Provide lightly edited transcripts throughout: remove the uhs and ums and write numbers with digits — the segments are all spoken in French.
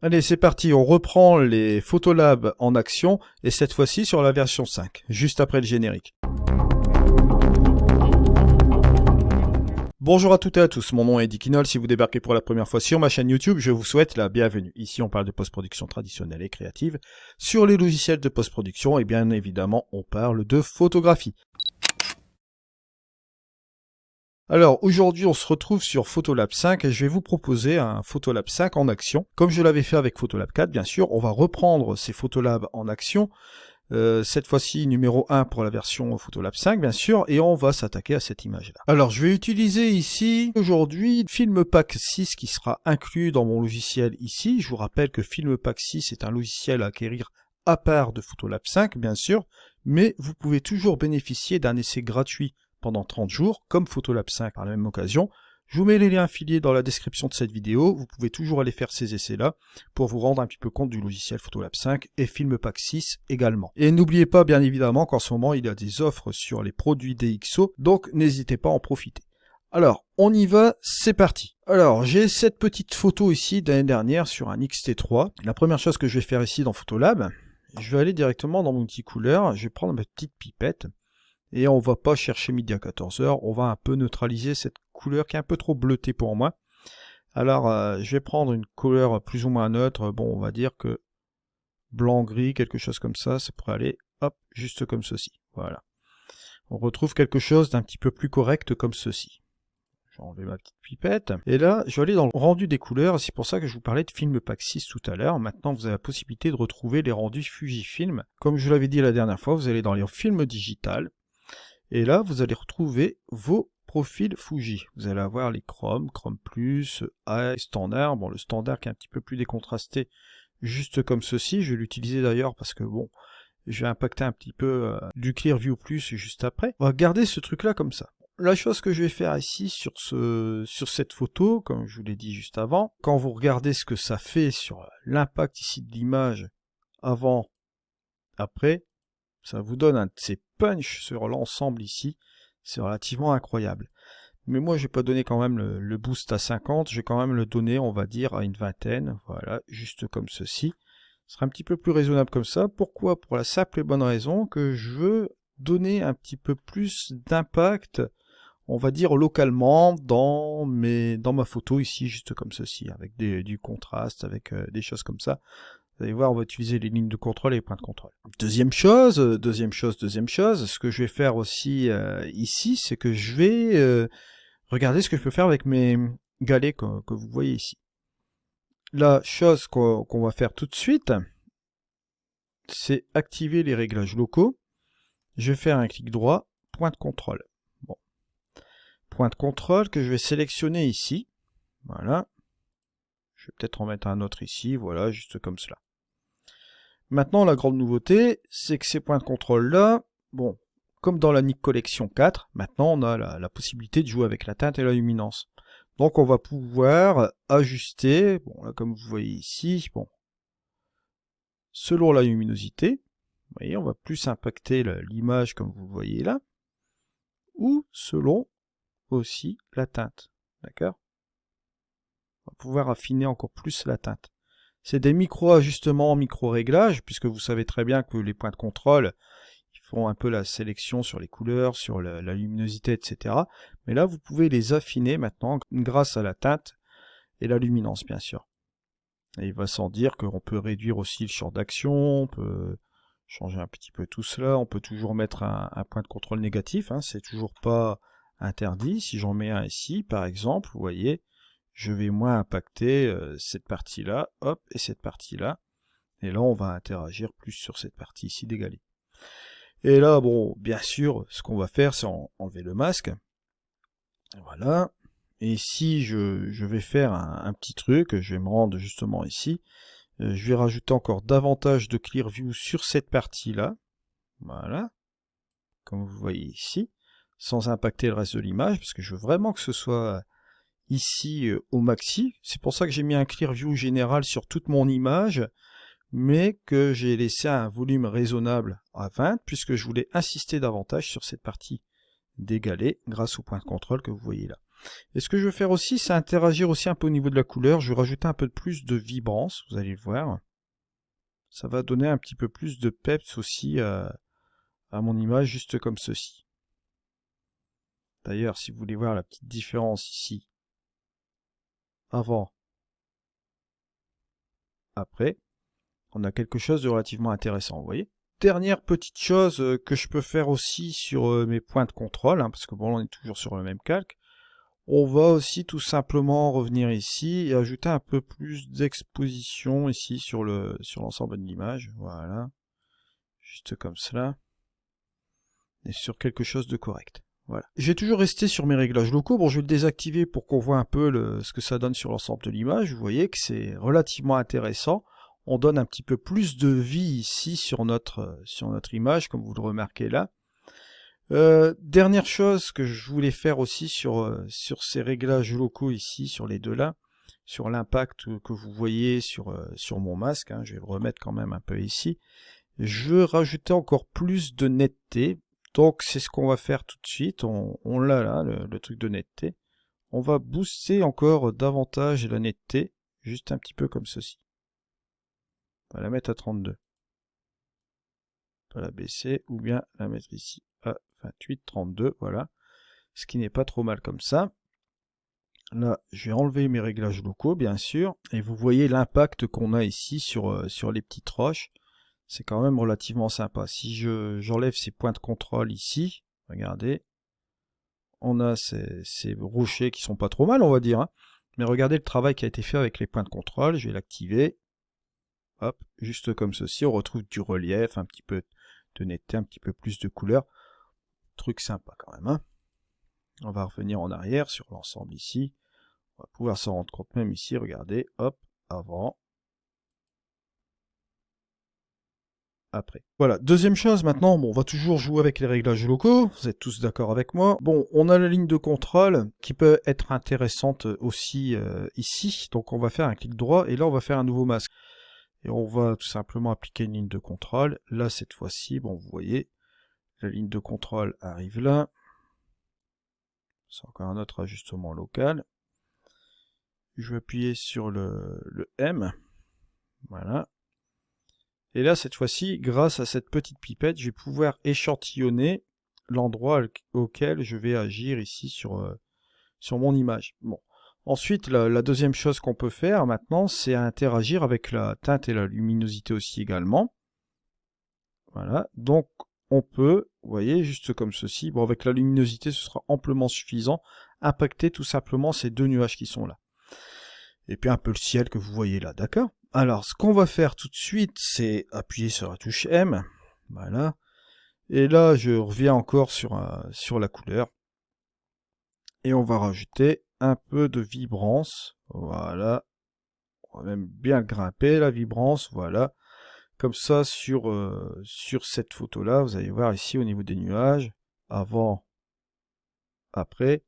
Allez, c'est parti, on reprend les Photolab en action, et cette fois-ci sur la version 5, juste après le générique. Bonjour à toutes et à tous, mon nom est Eddie Kinol. Si vous débarquez pour la première fois sur ma chaîne YouTube, je vous souhaite la bienvenue. Ici, on parle de post-production traditionnelle et créative sur les logiciels de post-production, et bien évidemment, on parle de photographie. Alors aujourd'hui on se retrouve sur Photolab 5 et je vais vous proposer un Photolab 5 en action. Comme je l'avais fait avec Photolab 4 bien sûr, on va reprendre ces Photolab en action, cette fois-ci numéro 1 pour la version Photolab 5 bien sûr, et on va s'attaquer à cette image là. Alors je vais utiliser ici aujourd'hui Filmpak 6 qui sera inclus dans mon logiciel ici. Je vous rappelle que Filmpak 6 est un logiciel à acquérir à part de Photolab 5 bien sûr, mais vous pouvez toujours bénéficier d'un essai gratuit pendant 30 jours, comme Photolab 5 par la même occasion. Je vous mets les liens affiliés dans la description de cette vidéo, vous pouvez toujours aller faire ces essais-là pour vous rendre un petit peu compte du logiciel Photolab 5 et Filmpak 6 également. Et n'oubliez pas bien évidemment qu'en ce moment il y a des offres sur les produits DxO, donc n'hésitez pas à en profiter. Alors, on y va, c'est parti. Alors, j'ai cette petite photo ici d'année dernière sur un X-T3. La première chose que je vais faire ici dans Photolab, je vais aller directement dans mon petit couleur, je vais prendre ma petite pipette, et on va pas chercher midi à 14h, on va un peu neutraliser cette couleur qui est un peu trop bleutée pour moi. Alors je vais prendre une couleur plus ou moins neutre, bon on va dire que blanc-gris, quelque chose comme ça pourrait aller, hop, juste comme ceci, voilà. On retrouve quelque chose d'un petit peu plus correct comme ceci. Je vais enlever ma petite pipette, et là je vais aller dans le rendu des couleurs, c'est pour ça que je vous parlais de Filmpak 6 tout à l'heure. Maintenant vous avez la possibilité de retrouver les rendus Fujifilm. Comme je l'avais dit la dernière fois, vous allez dans les films digital, et là, vous allez retrouver vos profils Fuji. Vous allez avoir les Chrome, Chrome+, A, Standard. Bon, le Standard qui est un petit peu plus décontrasté, juste comme ceci. Je vais l'utiliser d'ailleurs parce que bon, je vais impacter un petit peu du Clearview Plus juste après. On va garder ce truc-là comme ça. La chose que je vais faire ici sur cette photo, comme je vous l'ai dit juste avant, quand vous regardez ce que ça fait sur l'impact ici de l'image avant, après, ça vous donne un de ces punch sur l'ensemble ici, c'est relativement incroyable. Mais moi, je vais pas donner quand même le boost à 50, je vais quand même le donner, on va dire, à une vingtaine, voilà, juste comme ceci. Ce sera un petit peu plus raisonnable comme ça. Pourquoi? Pour la simple et bonne raison que je veux donner un petit peu plus d'impact, on va dire localement, dans ma photo ici, juste comme ceci, avec du contraste, avec des choses comme ça. Vous allez voir, on va utiliser les lignes de contrôle et les points de contrôle. Deuxième chose, ce que je vais faire aussi ici, c'est que je vais regarder ce que je peux faire avec mes galets que vous voyez ici. La chose qu'on va faire tout de suite, c'est activer les réglages locaux. Je vais faire un clic droit, point de contrôle. Bon. Point de contrôle que je vais sélectionner ici. Voilà. Je vais peut-être en mettre un autre ici, voilà, juste comme cela. Maintenant, la grande nouveauté, c'est que ces points de contrôle-là, bon, comme dans la Nik Collection 4, maintenant on a la possibilité de jouer avec la teinte et la luminance. Donc on va pouvoir ajuster, bon là comme vous voyez ici, bon, selon la luminosité, vous voyez, on va plus impacter l'image comme vous le voyez là, ou selon aussi la teinte, d'accord? On va pouvoir affiner encore plus la teinte. C'est des micro-ajustements, micro-réglages, puisque vous savez très bien que les points de contrôle, ils font un peu la sélection sur les couleurs, sur la luminosité, etc. Mais là, vous pouvez les affiner maintenant grâce à la teinte et la luminance, bien sûr. Et il va sans dire qu'on peut réduire aussi le champ d'action, on peut changer un petit peu tout cela, on peut toujours mettre un point de contrôle négatif, hein, c'est toujours pas interdit. Si j'en mets un ici, par exemple, vous voyez, je vais moins impacter cette partie-là, hop, et cette partie-là. Et là, on va interagir plus sur cette partie ici d'égalé. Et là, bon, bien sûr, ce qu'on va faire, c'est enlever le masque. Voilà. Et ici, je vais faire un petit truc, je vais me rendre justement ici. Je vais rajouter encore davantage de Clearview sur cette partie-là. Voilà. Comme vous voyez ici. Sans impacter le reste de l'image, parce que je veux vraiment que ce soit ici au maxi. C'est pour ça que j'ai mis un Clearview général sur toute mon image, mais que j'ai laissé un volume raisonnable à 20, puisque je voulais insister davantage sur cette partie d'égalé grâce au point de contrôle que vous voyez là. Et ce que je vais faire aussi, c'est interagir aussi un peu au niveau de la couleur. Je vais rajouter un peu plus de vibrance, vous allez le voir. Ça va donner un petit peu plus de peps aussi à mon image, juste comme ceci. D'ailleurs, si vous voulez voir la petite différence ici, avant, après, on a quelque chose de relativement intéressant, vous voyez. Dernière petite chose que je peux faire aussi sur mes points de contrôle, parce que bon, on est toujours sur le même calque. On va aussi tout simplement revenir ici et ajouter un peu plus d'exposition ici sur l'ensemble de l'image. Voilà. Juste comme cela. Et sur quelque chose de correct. Voilà. Je vais toujours rester sur mes réglages locaux. Bon, je vais le désactiver pour qu'on voit un peu ce que ça donne sur l'ensemble de l'image. Vous voyez que c'est relativement intéressant. On donne un petit peu plus de vie ici sur notre image, comme vous le remarquez là. Dernière chose que je voulais faire aussi sur ces réglages locaux ici, sur les deux là, sur l'impact que vous voyez sur mon masque, je vais le remettre quand même un peu ici. Je veux rajouter encore plus de netteté. Donc c'est ce qu'on va faire tout de suite. On l'a là, le truc de netteté. On va booster encore davantage la netteté, juste un petit peu comme ceci. On va la mettre à 32. On va la baisser ou bien la mettre ici à 28, 32, voilà. Ce qui n'est pas trop mal comme ça. Là, je vais enlever mes réglages locaux, bien sûr. Et vous voyez l'impact qu'on a ici sur les petites roches. C'est quand même relativement sympa. Si j'enlève ces points de contrôle ici, regardez, on a ces rochers qui sont pas trop mal, on va dire. Mais regardez le travail qui a été fait avec les points de contrôle. Je vais l'activer. Hop, juste comme ceci, on retrouve du relief, un petit peu de netteté, un petit peu plus de couleur. Truc sympa quand même. On va revenir en arrière sur l'ensemble ici. On va pouvoir s'en rendre compte même ici, regardez, hop, avant. Après. Voilà, deuxième chose maintenant, bon, on va toujours jouer avec les réglages locaux, vous êtes tous d'accord avec moi. Bon, on a la ligne de contrôle qui peut être intéressante aussi ici, donc on va faire un clic droit et là on va faire un nouveau masque. Et on va tout simplement appliquer une ligne de contrôle. Là cette fois-ci, bon vous voyez, la ligne de contrôle arrive là. C'est encore un autre ajustement local. Je vais appuyer sur le M, voilà. Et là, cette fois-ci, grâce à cette petite pipette, je vais pouvoir échantillonner l'endroit auquel je vais agir ici sur mon image. Bon. Ensuite, la deuxième chose qu'on peut faire maintenant, c'est interagir avec la teinte et la luminosité aussi également. Voilà. Donc, on peut, vous voyez, juste comme ceci, bon, avec la luminosité, ce sera amplement suffisant, impacter tout simplement ces deux nuages qui sont là. Et puis un peu le ciel que vous voyez là, d'accord? Alors, ce qu'on va faire tout de suite, c'est appuyer sur la touche M. Voilà. Et là, je reviens encore sur la couleur. Et on va rajouter un peu de vibrance. Voilà. On va même bien grimper la vibrance. Voilà. Comme ça, sur cette photo-là, vous allez voir ici au niveau des nuages. Avant, après.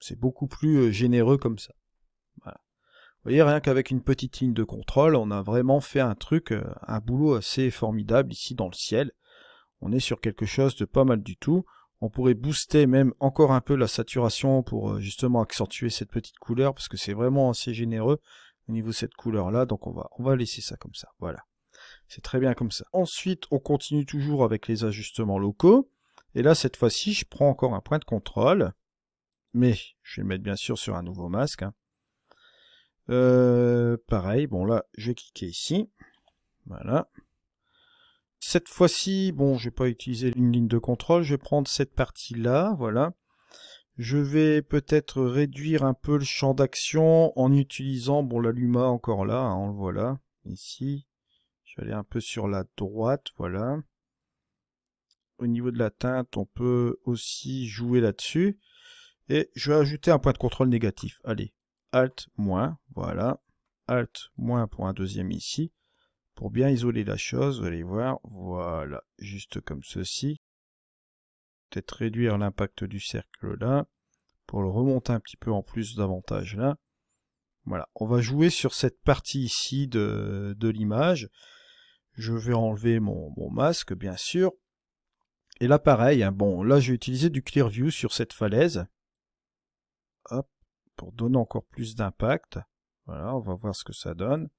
C'est beaucoup plus généreux comme ça. Voilà. Vous voyez, rien qu'avec une petite ligne de contrôle, on a vraiment fait un truc, un boulot assez formidable ici dans le ciel. On est sur quelque chose de pas mal du tout. On pourrait booster même encore un peu la saturation pour justement accentuer cette petite couleur, parce que c'est vraiment assez généreux au niveau de cette couleur-là. Donc on va laisser ça comme ça, voilà. C'est très bien comme ça. Ensuite, on continue toujours avec les ajustements locaux. Et là, cette fois-ci, je prends encore un point de contrôle. Mais je vais le mettre bien sûr sur un nouveau masque. Pareil, bon là, je vais cliquer ici. Voilà. Cette fois-ci, bon, je vais pas utiliser une ligne de contrôle, je vais prendre cette partie-là, voilà. Je vais peut-être réduire un peu le champ d'action en utilisant, bon, la Luma encore là, on le voit là, ici. Je vais aller un peu sur la droite, voilà. Au niveau de la teinte, on peut aussi jouer là-dessus. Et je vais ajouter un point de contrôle négatif. Allez, Alt-, voilà. Alt- pour un deuxième ici. Pour bien isoler la chose, vous allez voir, voilà, juste comme ceci. Peut-être réduire l'impact du cercle là, pour le remonter un petit peu en plus davantage là. Voilà, on va jouer sur cette partie ici de l'image. Je vais enlever mon masque, bien sûr. Et là, pareil, bon, là, je vais utiliser du Clear View sur cette falaise. Hop, pour donner encore plus d'impact. Voilà, on va voir ce que ça donne.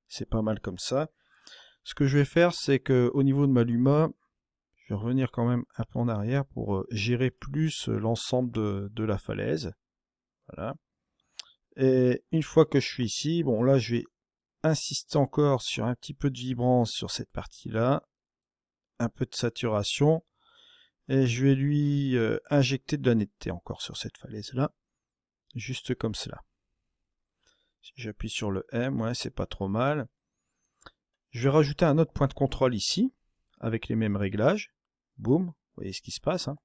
C'est pas mal comme ça. Ce que je vais faire, c'est que au niveau de ma Luma, je vais revenir quand même un peu en arrière pour gérer plus l'ensemble de la falaise. Voilà. Et une fois que je suis ici, bon là je vais insister encore sur un petit peu de vibrance sur cette partie-là, un peu de saturation, et je vais lui injecter de la netteté encore sur cette falaise-là, juste comme cela. Si j'appuie sur le M, ouais, c'est pas trop mal. Je vais rajouter un autre point de contrôle ici, avec les mêmes réglages. Boum, vous voyez ce qui se passe, hein.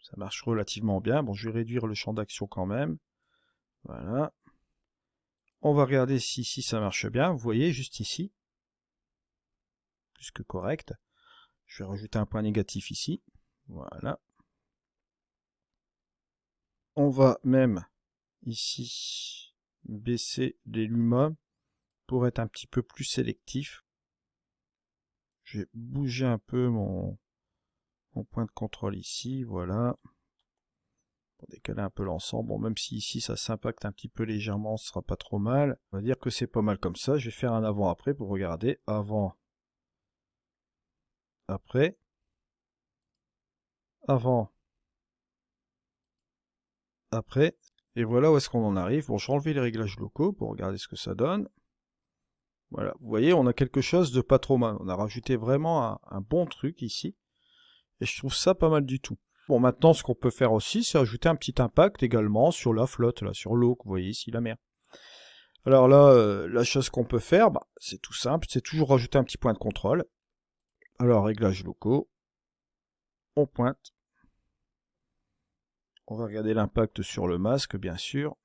Ça marche relativement bien. Bon, je vais réduire le champ d'action quand même. Voilà. On va regarder si ici ça marche bien. Vous voyez, juste ici. Plus que correct. Je vais rajouter un point négatif ici. Voilà. On va même ici baisser les Luma pour être un petit peu plus sélectif. Je vais bouger un peu mon point de contrôle ici. Voilà. Pour décaler un peu l'ensemble. Bon, même si ici ça s'impacte un petit peu légèrement, ce sera pas trop mal. On va dire que c'est pas mal comme ça. Je vais faire un avant-après pour regarder. Avant, après, avant, après. Et voilà où est-ce qu'on en arrive. Bon, je vais enlever les réglages locaux pour regarder ce que ça donne. Voilà, vous voyez, on a quelque chose de pas trop mal. On a rajouté vraiment un bon truc ici. Et je trouve ça pas mal du tout. Bon, maintenant, ce qu'on peut faire aussi, c'est ajouter un petit impact également sur la flotte, là, sur l'eau, que vous voyez ici, la mer. Alors là, la chose qu'on peut faire, bah, c'est tout simple, c'est toujours rajouter un petit point de contrôle. Alors, réglages locaux, on pointe. On va regarder l'impact sur le masque, bien sûr.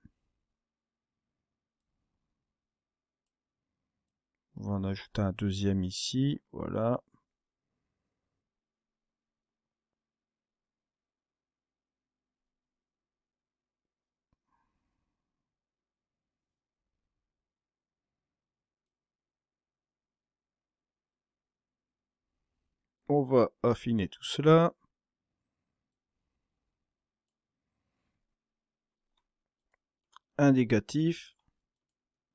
On va en ajouter un deuxième ici, voilà. On va affiner tout cela. Un négatif,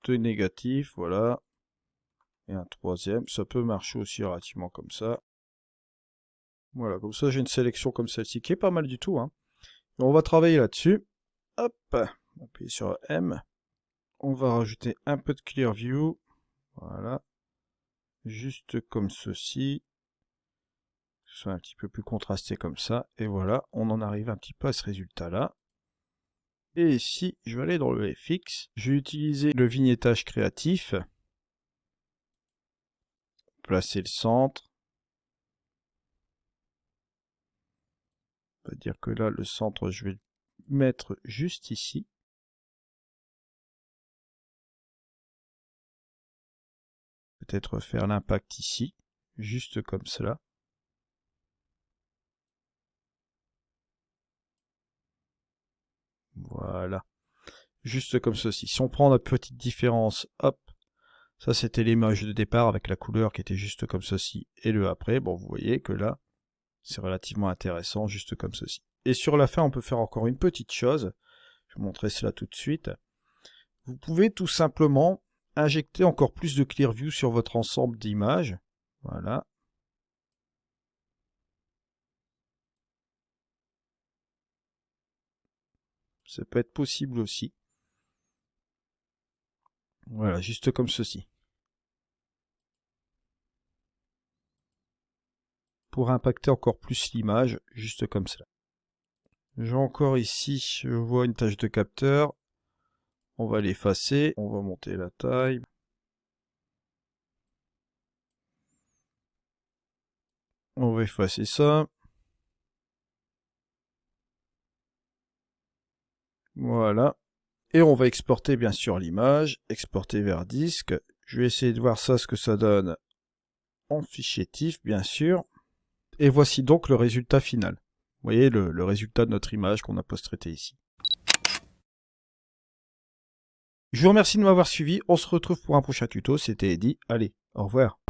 deux négatifs, voilà. Et un troisième, ça peut marcher aussi relativement comme ça. Voilà, comme ça j'ai une sélection comme celle-ci qui est pas mal du tout, hein. Et on va travailler là-dessus. Hop, appuyer sur M. On va rajouter un peu de Clear View. Voilà. Juste comme ceci. Que ce soit un petit peu plus contrasté comme ça. Et voilà, on en arrive un petit peu à ce résultat-là. Et ici, je vais aller dans le FX. Je vais utiliser le vignettage créatif. Placer le centre. On va dire que là, le centre, je vais le mettre juste ici. Peut-être faire l'impact ici, juste comme cela. Voilà. Juste comme ceci. Si on prend notre petite différence, hop, ça c'était l'image de départ avec la couleur qui était juste comme ceci et le après. Bon, vous voyez que là, c'est relativement intéressant, juste comme ceci. Et sur la fin, on peut faire encore une petite chose. Je vais vous montrer cela tout de suite. Vous pouvez tout simplement injecter encore plus de Clear View sur votre ensemble d'images. Voilà. Ça peut être possible aussi. Voilà, juste comme ceci. Pour impacter encore plus l'image, juste comme cela. J'ai encore ici, je vois une tâche de capteur. On va l'effacer, on va monter la taille. On va effacer ça. Voilà. Et on va exporter bien sûr l'image, exporter vers disque. Je vais essayer de voir ça, ce que ça donne en fichier TIFF, bien sûr. Et voici donc le résultat final. Vous voyez le résultat de notre image qu'on a post-traité ici. Je vous remercie de m'avoir suivi. On se retrouve pour un prochain tuto. C'était Eddy. Allez, au revoir.